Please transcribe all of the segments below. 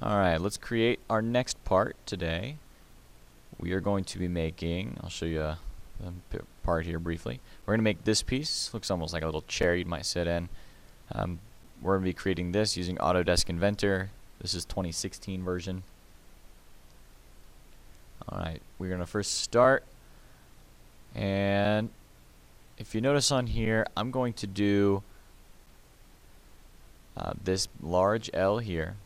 Alright, let's create our next part today. We are going to be making, I'll show you a part here briefly. We're going to make this piece. Looks almost like a little chair you might sit in. We're going to be creating this using Autodesk Inventor. This is 2016 version. Alright, we're going to first start. And if you notice on here, I'm going to do this large L here,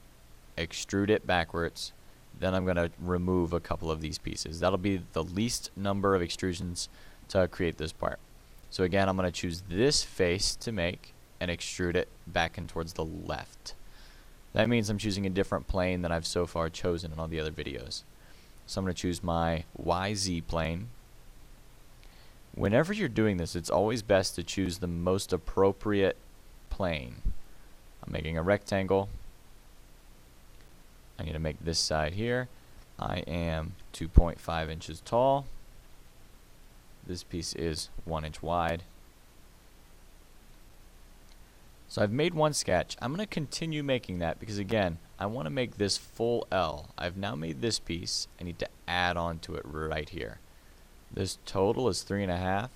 extrude it backwards, then I'm going to remove a couple of these pieces. That'll be the least number of extrusions to create this part. So again, I'm going to choose this face to make and extrude it back and towards the left. That means I'm choosing a different plane than I've so far chosen in all the other videos. So I'm going to choose my YZ plane. Whenever you're doing this, it's always best to choose the most appropriate plane. I'm making a rectangle. I need to make this side here. I am 2.5 inches tall. This piece is 1 inch wide. So I've made one sketch. I'm going to continue making that because again, I want to make this full L. I've now made this piece. I need to add on to it right here. This total is 3.5,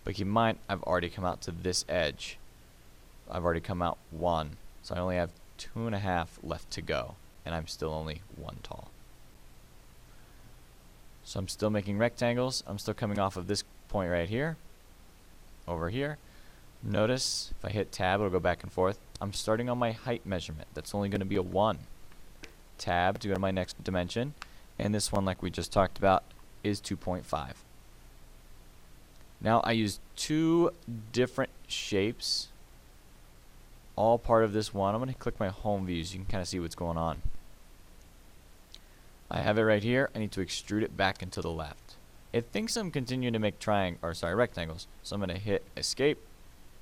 but keep in mind I've already come out to this edge. I've already come out 1, so I only have 2.5 left to go, and I'm still only 1 tall. So I'm still making rectangles. I'm still coming off of this point right here, over here. Notice if I hit tab, it'll go back and forth. I'm starting on my height measurement. That's only going to be a 1. Tab to go to my next dimension, and this one, like we just talked about, is 2.5. Now I use 2 different shapes, all part of this one. I'm going to click my home view so you can kind of see what's going on. I have it right here. I need to extrude it back and to the left. It thinks I'm continuing to make rectangles, so I'm going to hit escape.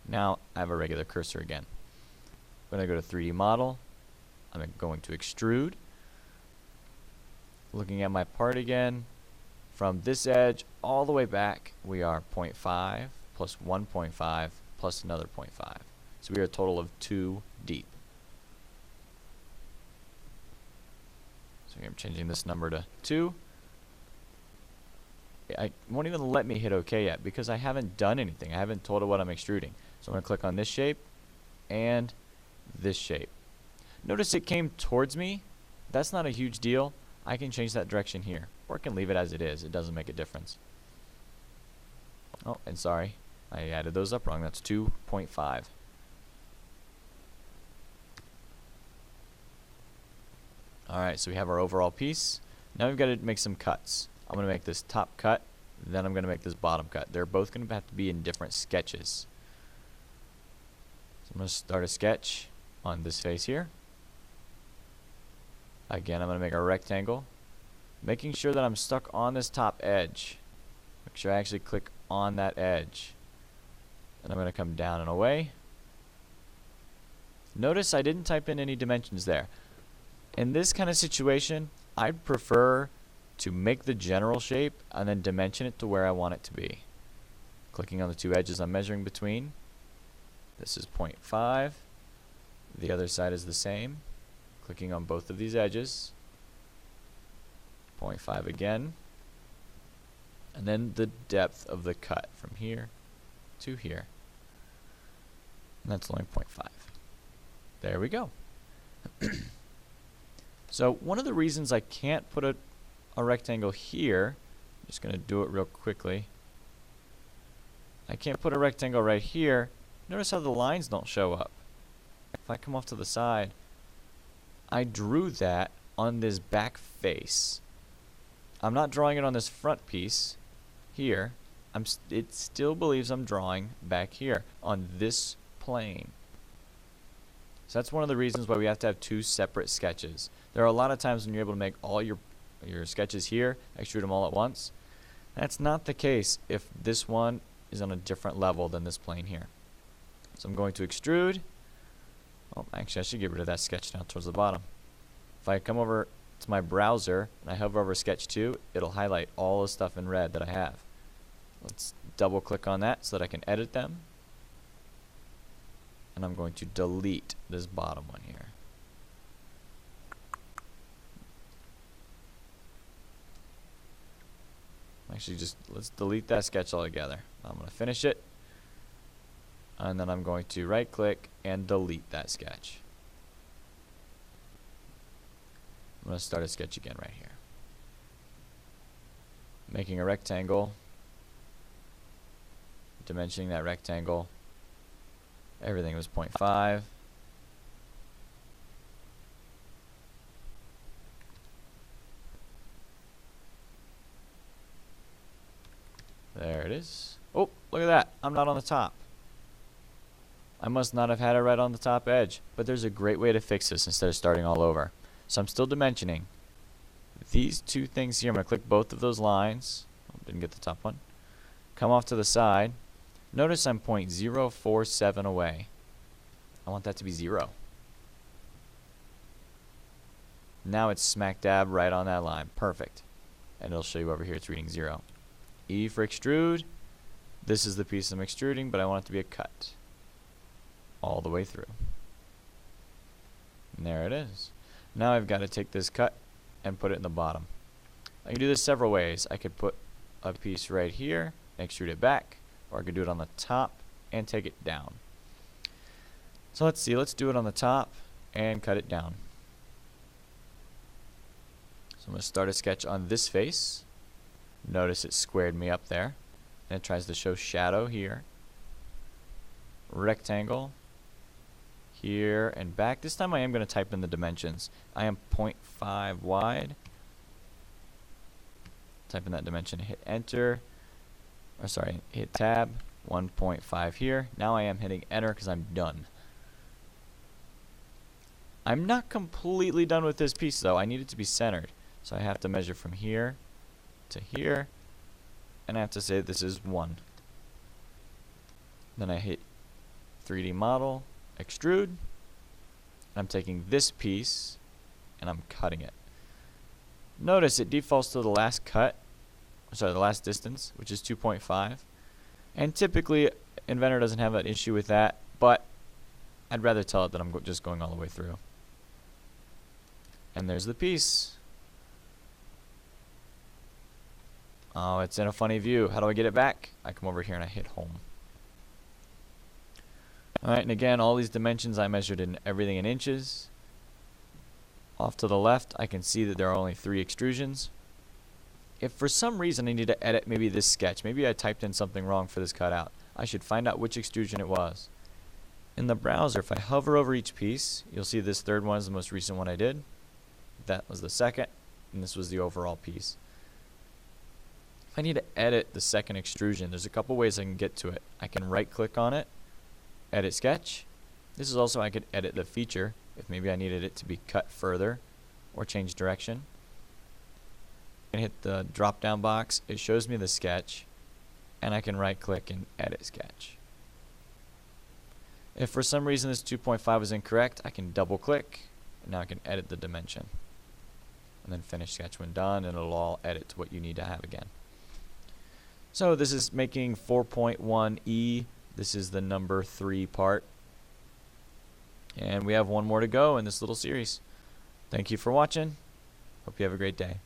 Now I have a regular cursor again. I'm going to go to 3D model. I'm going to extrude. Looking at my part again. From this edge all the way back, we are 0.5 plus 1.5 plus another 0.5. So we are a total of 2 deep. So I'm changing this number to 2. It won't even let me hit OK yet because I haven't done anything. I haven't told it what I'm extruding. So I'm going to click on this shape and this shape. Notice it came towards me. That's not a huge deal. I can change that direction here, or I can leave it as it is. It doesn't make a difference. Oh, and sorry, I added those up wrong. That's 2.5. Alright, so we have our overall piece. Now we've got to make some cuts. I'm going to make this top cut, then I'm going to make this bottom cut. They're both going to have to be in different sketches. So I'm going to start a sketch on this face here. Again, I'm going to make a rectangle, making sure that I'm stuck on this top edge. Make sure I actually click on that edge. And I'm going to come down and away. Notice I didn't type in any dimensions there. In this kind of situation, I'd prefer to make the general shape and then dimension it to where I want it to be. Clicking on the 2 edges I'm measuring between. This is 0.5. The other side is the same. Clicking on both of these edges, 0.5 again, and then the depth of the cut from here to here, and that's only 0.5. There we go. So one of the reasons I can't put a rectangle here, I'm just going to do it real quickly. I can't put a rectangle right here. Notice how the lines don't show up. If I come off to the side, I drew that on this back face. I'm not drawing it on this front piece here. It still believes I'm drawing back here on this plane. So that's one of the reasons why we have to have 2 separate sketches. There are a lot of times when you're able to make all your sketches here, extrude them all at once. That's not the case if this one is on a different level than this plane here. So I'm going to extrude. Oh, actually, I should get rid of that sketch down towards the bottom. If I come over to my browser and I hover over Sketch 2, it'll highlight all the stuff in red that I have. Let's double click on that so that I can edit them. And I'm going to delete this bottom one here. Actually, let's delete that sketch altogether. I'm going to finish it, and then I'm going to right click and delete that sketch. I'm going to start a sketch again right here. Making a rectangle, dimensioning that rectangle. Everything was 0.5. There it is. Oh, look at that. I'm not on the top. I must not have had it right on the top edge. But there's a great way to fix this instead of starting all over. So I'm still dimensioning. These two things here, I'm going to click both of those lines. Oh, didn't get the top one. Come off to the side. Notice I'm 0.047 away. I want that to be 0. Now it's smack dab right on that line. Perfect. And it'll show you over here it's reading 0. E for extrude. This is the piece I'm extruding, but I want it to be a cut all the way through. And there it is. Now I've got to take this cut and put it in the bottom. I can do this several ways. I could put a piece right here and extrude it back, or I could do it on the top and take it down. So let's see, let's do it on the top and cut it down. So I'm going to start a sketch on this face. Notice it squared me up there, and it tries to show shadow here. Rectangle here and back. This time I am going to type in the dimensions. I am 0.5 wide. Type in that dimension, hit enter, or sorry, hit tab. 1.5 here. Now I am hitting enter because I'm done. I'm not completely done with this piece though. I need it to be centered. So I have to measure from here to here, and I have to say this is 1. Then I hit 3D model, extrude. I'm taking this piece and I'm cutting it. Notice it defaults to the last cut, sorry, the last distance, which is 2.5. And typically Inventor doesn't have an issue with that, but I'd rather tell it that I'm just going all the way through. And there's the piece. Oh, it's in a funny view. How do I get it back? I come over here and I hit home. Alright, and again, all these dimensions I measured in everything in inches. Off to the left, I can see that there are only 3 extrusions. If for some reason I need to edit maybe this sketch, maybe I typed in something wrong for this cutout, I should find out which extrusion it was. In the browser, if I hover over each piece, you'll see this third one is the most recent one I did. That was the second, and this was the overall piece. If I need to edit the second extrusion, there's a couple ways I can get to it. I can right click on it, edit sketch. This is also, I could edit the feature if maybe I needed it to be cut further or change direction. I can hit the drop down box, it shows me the sketch, and I can right click and edit sketch. If for some reason this 2.5 is incorrect, I can double click, and now I can edit the dimension. And then finish sketch when done, and it'll all edit to what you need to have again. So this is making 4.1E. This is the number 3 part. And we have one more to go in this little series. Thank you for watching. Hope you have a great day.